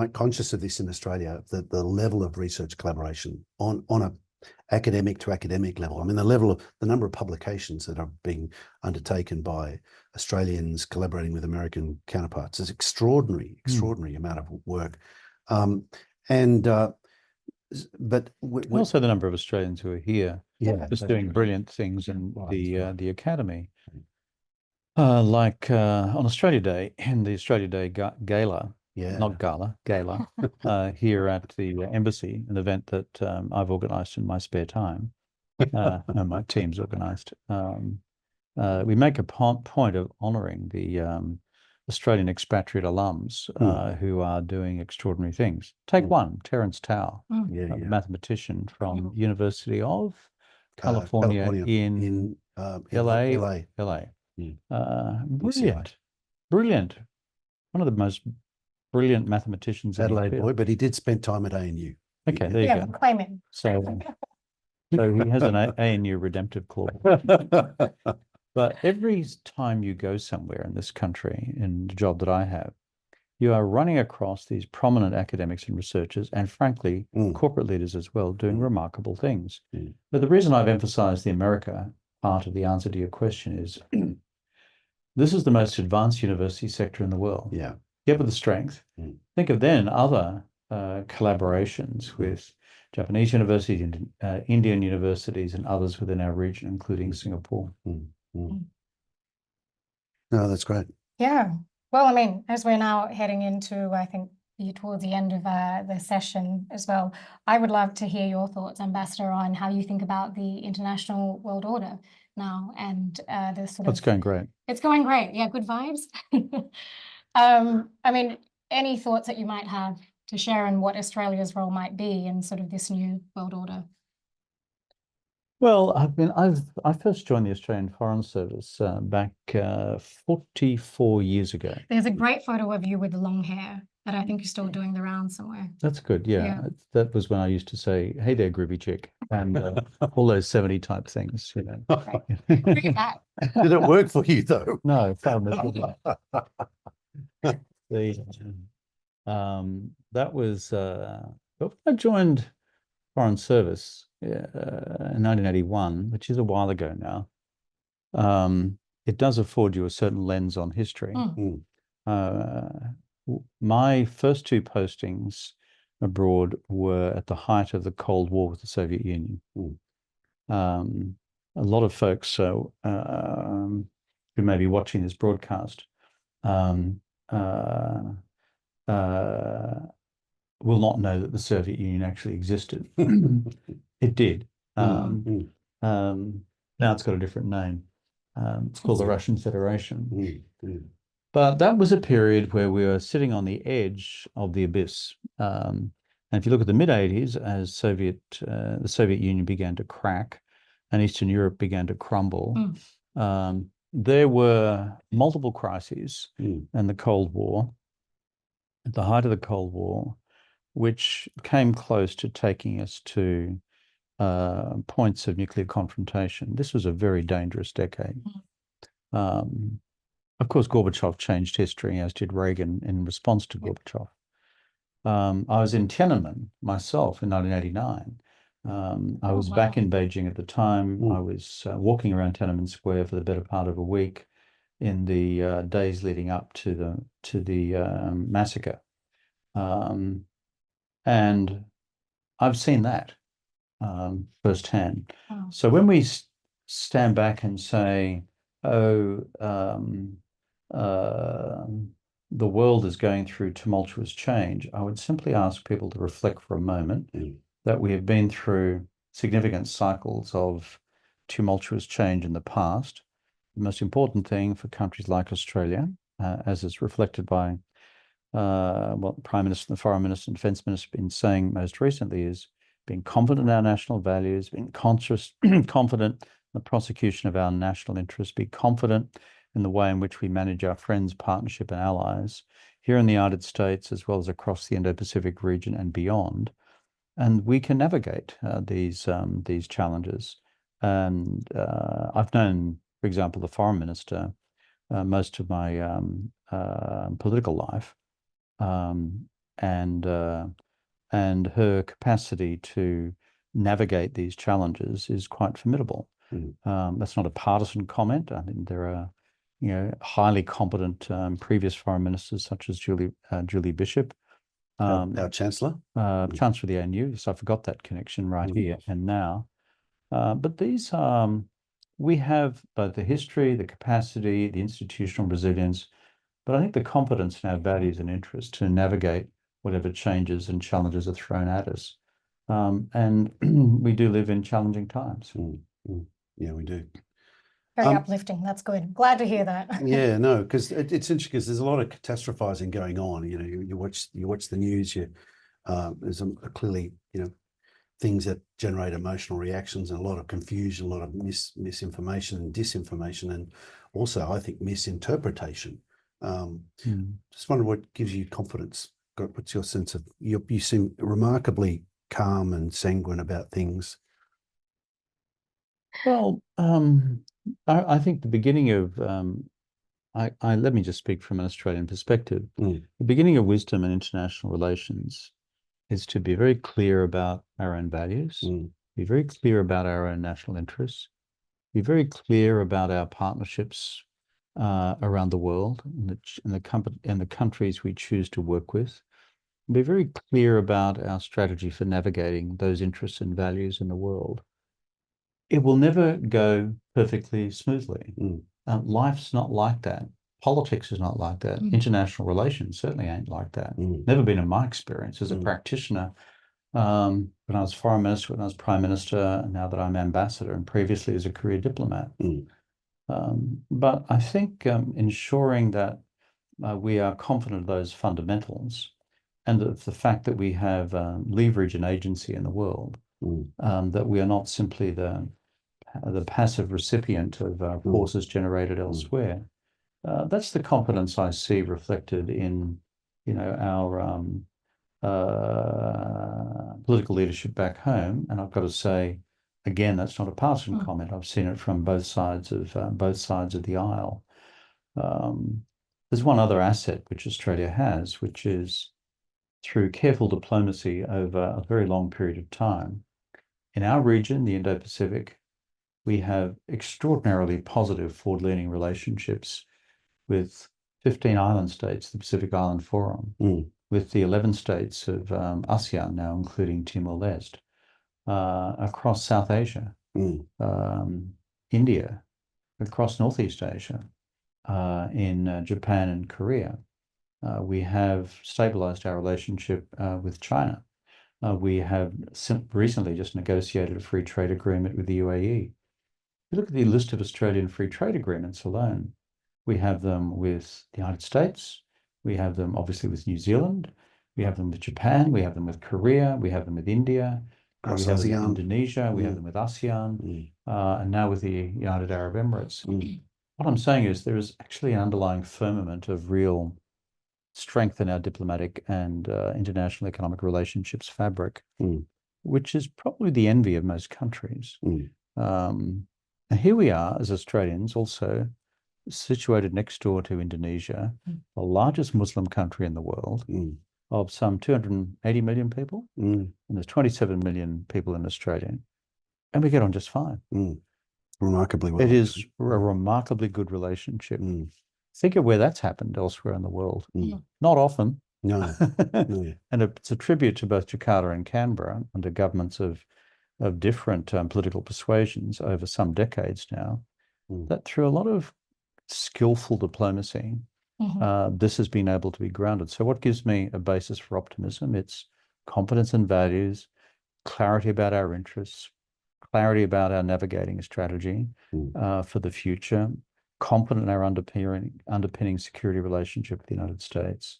conscious of this in Australia, the level of research collaboration on a academic to academic level. I mean, the number of publications that are being undertaken by Australians collaborating with American counterparts is extraordinary amount of work. But also the number of Australians who are here just doing brilliant things in the academy. Like on Australia Day, in the Australia Day gala, gala, here at the embassy, an event that I've organised in my spare time, and my team's organised. We make a point of honouring the Australian expatriate alums who are doing extraordinary things. Take one, Terence Tao, a mathematician from University of California in LA. Brilliant. One of the most brilliant mathematicians in Adelaide boy, but he did spend time at ANU. Okay, there you go. Claim him. So he has an ANU redemptive clause. But every time you go somewhere in this country, in the job that I have, you are running across these prominent academics and researchers, and frankly, corporate leaders as well, doing remarkable things. But the reason I've emphasized the America part of the answer to your question is this is the most advanced university sector in the world. Yeah. Get with the strength. Think of then other collaborations with Japanese universities, Indian universities, and others within our region, including Singapore. No, that's great. Yeah. Well, I mean, as we're now heading into, I think, towards the end of the session as well, I would love to hear your thoughts, Ambassador, on how you think about the international world order now and the sort of... It's going great. It's going great. Yeah, good vibes. I mean, any thoughts that you might have to share on what Australia's role might be in sort of this new world order? Well, I first joined the Australian Foreign Service back 44 years ago. There's a great photo of you with the long hair that I think you're still doing the round somewhere. That's good. Yeah. That was when I used to say, "Hey there, groovy chick," and all those 70 type things. You know. Right. Look at that. Did it work for you though? No, failed miserably. That was but when I joined Foreign Service in 1981, which is a while ago now. It does afford you a certain lens on history. My first two postings abroad were at the height of the Cold War with the Soviet Union. A lot of folks who may be watching this broadcast will not know that the Soviet Union actually existed. It did. Now it's got a different name. It's called the Russian Federation. But that was a period where we were sitting on the edge of the abyss. And if you look at the mid-80s, as the Soviet Union began to crack and Eastern Europe began to crumble, there were multiple crises and the Cold War, at the height of the Cold War, which came close to taking us to points of nuclear confrontation. This was a very dangerous decade. Of course, Gorbachev changed history, as did Reagan in response to Gorbachev. I was in Tiananmen myself in 1989. I was back in Beijing at the time. I was walking around Tiananmen Square for the better part of a week in the days leading up to the massacre, and I've seen that firsthand. So when we stand back and say, "Oh, the world is going through tumultuous change," I would simply ask people to reflect for a moment that we have been through significant cycles of tumultuous change in the past. The most important thing for countries like Australia, as is reflected by what the Prime Minister, the Foreign Minister, and Defence Minister have been saying most recently, is being confident in our national values, being conscious, confident in the prosecution of our national interests, be confident in the way in which we manage our friends, partnership, and allies here in the United States, as well as across the Indo-Pacific region and beyond. And we can navigate these challenges. And I've known, for example, the Foreign Minister most of my political life, and her capacity to navigate these challenges is quite formidable. That's not a partisan comment. I think there are, highly competent previous foreign ministers such as Julie Bishop, our Chancellor, Chancellor of the ANU. So I forgot that connection right here and now. But these, we have both the history, the capacity, the institutional resilience, but I think the competence in our values and interests to navigate whatever changes and challenges are thrown at us. And we do live in challenging times. Yeah, we do. Very uplifting. That's good. Glad to hear that. Yeah, no, because it's interesting because there's a lot of catastrophizing going on. You watch the news. There's clearly things that generate emotional reactions and a lot of confusion, a lot of misinformation and disinformation, and also I think misinterpretation. Just wonder what gives you confidence. What's your sense of you seem remarkably calm and sanguine about things. Well, I think the beginning of let me just speak from an Australian perspective. The beginning of wisdom in international relations is to be very clear about our own values, be very clear about our own national interests, be very clear about our partnerships around the world and the countries we choose to work with, and be very clear about our strategy for navigating those interests and values in the world. It will never go perfectly smoothly. Life's not like that. Politics is not like that. International relations certainly ain't like that. Never been in my experience as a practitioner. When I was foreign minister, when I was prime minister, and now that I'm ambassador, and previously as a career diplomat. But I think ensuring that we are confident of those fundamentals and of the fact that we have leverage and agency in the world, that we are not simply the passive recipient of forces generated elsewhere. That's the confidence I see reflected in, our political leadership back home. And I've got to say, again, that's not a partisan comment. I've seen it from both sides of the aisle. There's one other asset which Australia has, which is through careful diplomacy over a very long period of time. In our region, the Indo-Pacific, we have extraordinarily positive forward-leaning relationships with 15 island states, the Pacific Island Forum, with the 11 states of ASEAN now, including Timor-Leste, across South Asia, India, across Northeast Asia, in Japan and Korea. We have stabilized our relationship with China. We have recently just negotiated a free trade agreement with the UAE. If you look at the list of Australian free trade agreements alone, we have them with the United States, we have them obviously with New Zealand, we have them with Japan, we have them with Korea, we have them with India, we have them with Indonesia, we have them with ASEAN, and now with the United Arab Emirates. What I'm saying is there is actually an underlying firmament of real strength in our diplomatic and international economic relationships fabric. which is probably the envy of most countries. And here we are as Australians, also situated next door to Indonesia, the largest Muslim country in the world, of some 280 million people. And there's 27 million people in Australia. And we get on just fine. Remarkably well. It is a remarkably good relationship. Think of where that's happened elsewhere in the world. Not often. No. No. And it's a tribute to both Jakarta and Canberra under governments of different political persuasions over some decades now, that through a lot of skillful diplomacy, this has been able to be grounded. So what gives me a basis for optimism? It's confidence in values, clarity about our interests, clarity about our navigating strategy for the future, confident in our underpinning security relationship with the United States,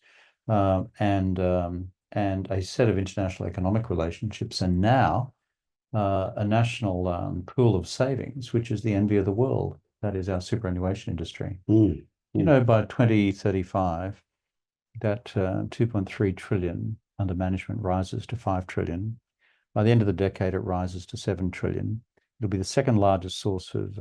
and a set of international economic relationships, and now a national pool of savings, which is the envy of the world. That is our superannuation industry. You know, by 2035, that 2.3 trillion under management rises to 5 trillion. By the end of the decade, it rises to 7 trillion. It'll be the second largest source of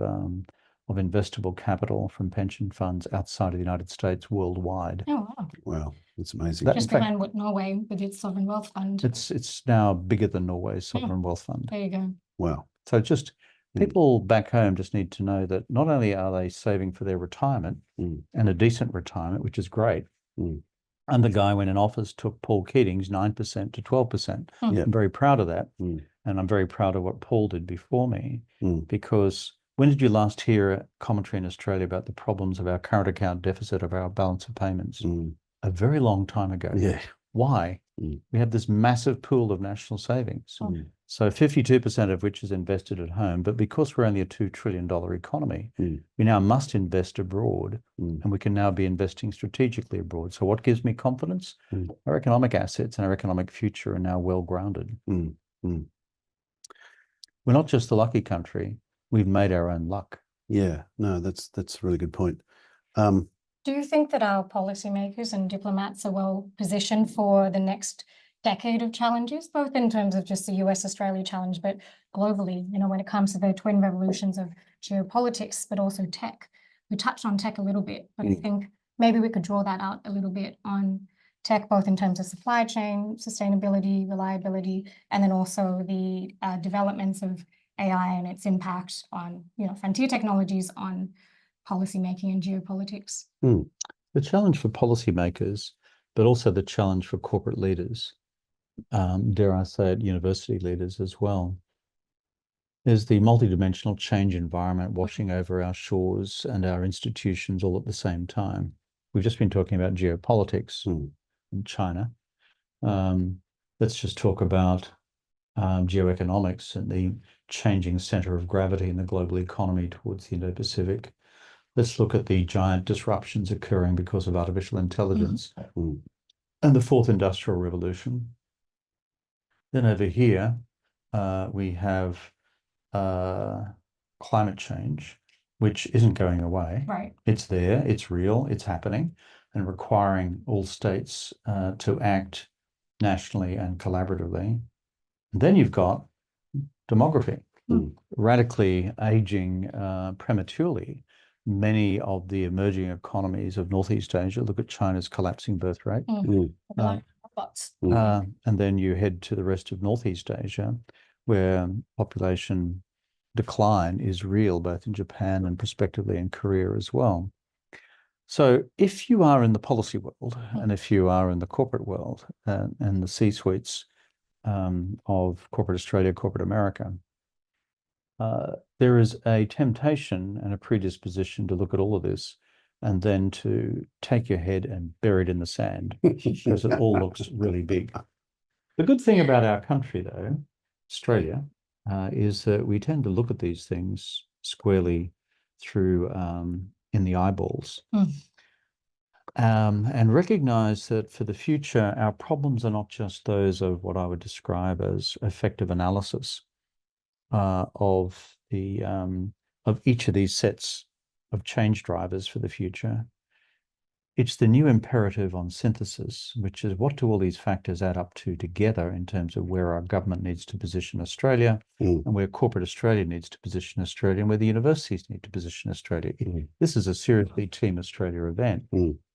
investable capital from pension funds outside of the United States worldwide. Oh, wow. Wow, that's amazing. Just behind what Norway with its sovereign wealth fund. It's now bigger than Norway's sovereign wealth fund. There you go. Wow. So just people back home just need to know that not only are they saving for their retirement and a decent retirement, which is great. And the guy when in office took Paul Keating's 9% to 12%. I'm very proud of that. And I'm very proud of what Paul did before me, because when did you last hear a commentary in Australia about the problems of our current account deficit, of our balance of payments? A very long time ago. Yeah. Why? We have this massive pool of national savings. So 52% of which is invested at home, but because we're only a $2 trillion economy, we now must invest abroad, and we can now be investing strategically abroad. So what gives me confidence? Our economic assets and our economic future are now well grounded. We're not just the lucky country, we've made our own luck. Yeah, no, that's a really good point. Do you think that our policymakers and diplomats are well positioned for the next decade of challenges, both in terms of just the US-Australia challenge, but globally, you know, when it comes to the twin revolutions of geopolitics, but also tech? We touched on tech a little bit, but I think maybe we could draw that out a little bit on tech, both in terms of supply chain, sustainability, reliability, and then also the developments of AI and its impact on, you know, frontier technologies on policymaking and geopolitics. The challenge for policymakers, but also the challenge for corporate leaders, dare I say it, university leaders as well, is the multidimensional change environment washing over our shores and our institutions all at the same time. We've just been talking about geopolitics in China. Let's just talk about geoeconomics and the changing center of gravity in the global economy towards the Indo-Pacific. Let's look at the giant disruptions occurring because of artificial intelligence and the fourth industrial revolution. Then over here, we have climate change, which isn't going away. Right. It's there, it's real, it's happening, and requiring all states to act nationally and collaboratively. And then you've got demography, radically aging prematurely. Many of the emerging economies of Northeast Asia, look at China's collapsing birth rate. And then you head to the rest of Northeast Asia, where population decline is real, both in Japan and prospectively in Korea as well. So if you are in the policy world, and if you are in the corporate world, and the C-suites of corporate Australia, corporate America, there is a temptation and a predisposition to look at all of this and then to take your head and bury it in the sand because it all looks really big. The good thing about our country, though, Australia, is that we tend to look at these things squarely through in the eyeballs and recognize that for the future, our problems are not just those of what I would describe as effective analysis of each of these sets of change drivers for the future. it's the new imperative on synthesis, which is what do all these factors add up to together in terms of where our government needs to position Australia and where corporate Australia needs to position Australia and where the universities need to position Australia. This is a seriously Team Australia event,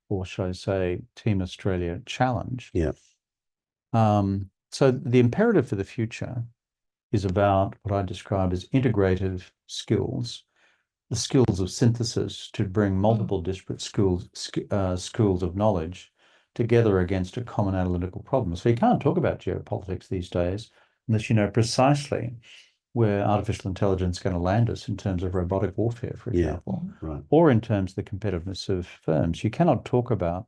or shall I say Team Australia challenge. Yeah. So the imperative for the future is about what I describe as integrative skills, the skills of synthesis to bring multiple disparate schools of knowledge together against a common analytical problem. So you can't talk about geopolitics these days unless you know precisely where artificial intelligence is going to land us in terms of robotic warfare, for example, or in terms of the competitiveness of firms. You cannot talk about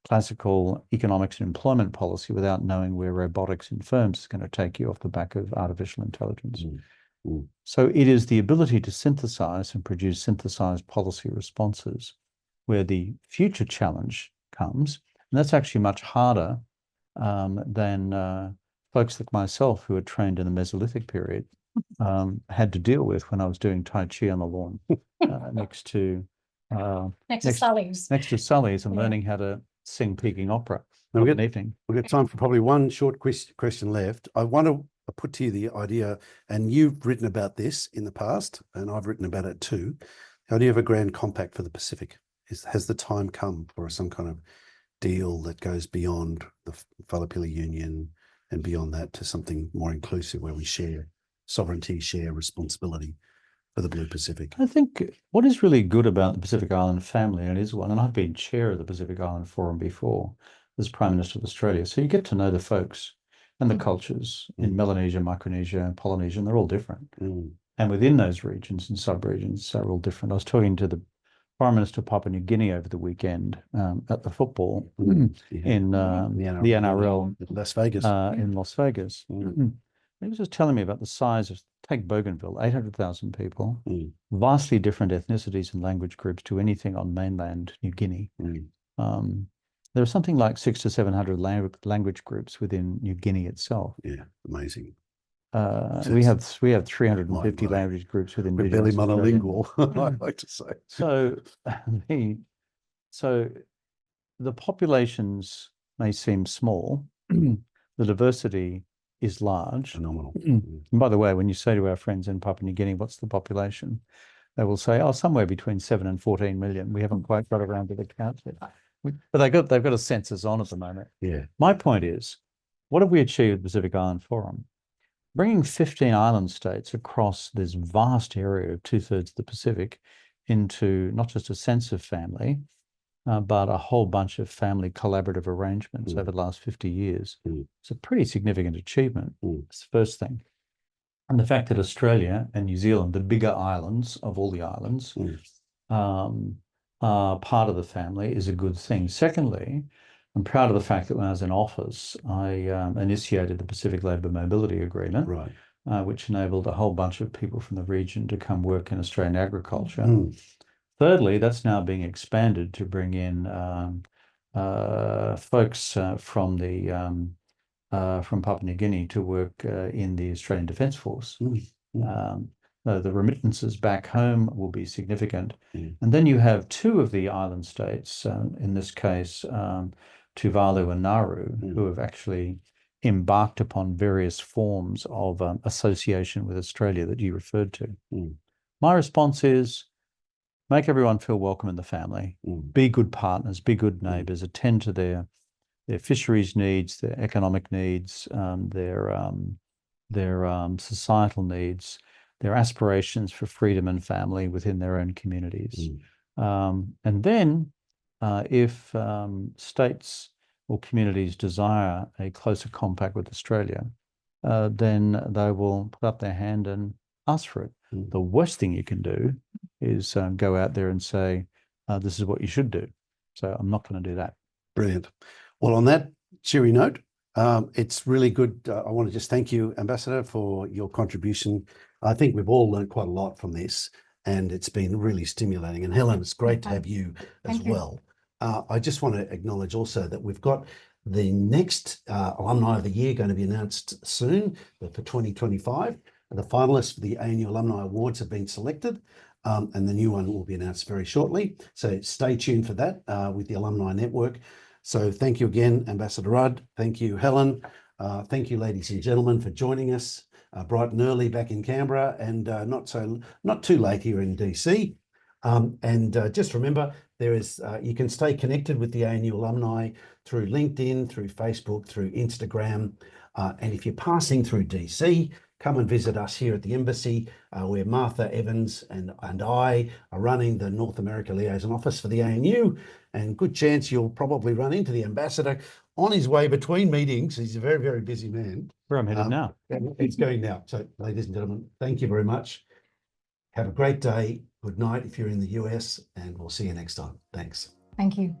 classical economics and employment policy without knowing where robotics in firms is going to take you off the back of artificial intelligence. So it is the ability to synthesize and produce synthesized policy responses where the future challenge comes. And that's actually much harder than folks like myself who are trained in the Mesolithic period had to deal with when I was doing Tai Chi on the lawn next to Sully's. Next to Sully's and learning how to sing Peking opera. Now we've got time for probably one short question left. I want to put to you the idea, and you've written about this in the past, and I've written about it too. The idea of a grand compact for the Pacific. Has the time come for some kind of deal that goes beyond the Whalapili Union and beyond that to something more inclusive where we share sovereignty, share responsibility for the Blue Pacific? I think what is really good about the Pacific Island family, and it is one, and I've been chair of the Pacific Island Forum before as Prime Minister of Australia, so you get to know the folks and the cultures in Melanesia, Micronesia, Polynesia, and they're all different. And within those regions and sub-regions, they're all different. I was talking to the Prime Minister of Papua New Guinea over the weekend at the football in the NRL Las Vegas. in Las Vegas. He was just telling me about the size of, take Bougainville, 800,000 people, vastly different ethnicities and language groups to anything on mainland New Guinea. There are something like 600 to 700 language groups within New Guinea itself. Yeah, amazing. We have 350 language groups within. We're barely monolingual, I like to say. So the populations may seem small, the diversity is large. Phenomenal. And by the way, when you say to our friends in Papua New Guinea, what's the population? They will say, oh, somewhere between 7 and 14 million. We haven't quite got around to the count yet. But they've got a census on at the moment. Yeah. My point is, what have we achieved at the Pacific Island Forum? Bringing 15 island states across this vast area of 2/3 of the Pacific into not just a sense of family, but a whole bunch of family collaborative arrangements over the last 50 years. It's a pretty significant achievement. It's the first thing. And the fact that Australia and New Zealand, the bigger islands of all the islands, are part of the family is a good thing. Secondly, I'm proud of the fact that when I was in office, I initiated the Pacific Labour Mobility Agreement, which enabled a whole bunch of people from the region to come work in Australian agriculture. Thirdly, that's now being expanded to bring in folks from Papua New Guinea to work in the Australian Defence Force. The remittances back home will be significant. And then you have two of the island states, in this case, Tuvalu and Nauru, who have actually embarked upon various forms of association with Australia that you referred to. My response is, make everyone feel welcome in the family, be good partners, be good neighbours, attend to their fisheries needs, their economic needs, their societal needs, their aspirations for freedom and family within their own communities. And then if states or communities desire a closer compact with Australia, then they will put up their hand and ask for it. The worst thing you can do is go out there and say, this is what you should do. So I'm not going to do that. Brilliant. Well, on that cheery note, it's really good. I want to just thank you, Ambassador, for your contribution. I think we've all learned quite a lot from this, and it's been really stimulating. And Helen, it's great to have you as well. I just want to acknowledge also that we've got the next Alumni of the Year going to be announced soon for 2025. The finalists for the ANU Alumni Awards have been selected. and the new one will be announced very shortly. So stay tuned for that with the Alumni Network. So thank you again, Ambassador Rudd. Thank you, Helen. Thank you, ladies and gentlemen, for joining us bright and early back in Canberra, and not too late here in DC. Just remember, there is you can stay connected with the ANU alumni through LinkedIn, through Facebook, through Instagram, and if you're passing through DC, come and visit us here at the embassy, where Martha Evans and I are running the North America Liaison Office for the ANU, and good chance you'll probably run into the ambassador on his way between meetings. He's a very, very busy man. Where I'm headed now. He's going now. So, ladies and gentlemen, thank you very much. Have a great day. Good night if you're in the US, and we'll see you next time. Thanks. Thank you.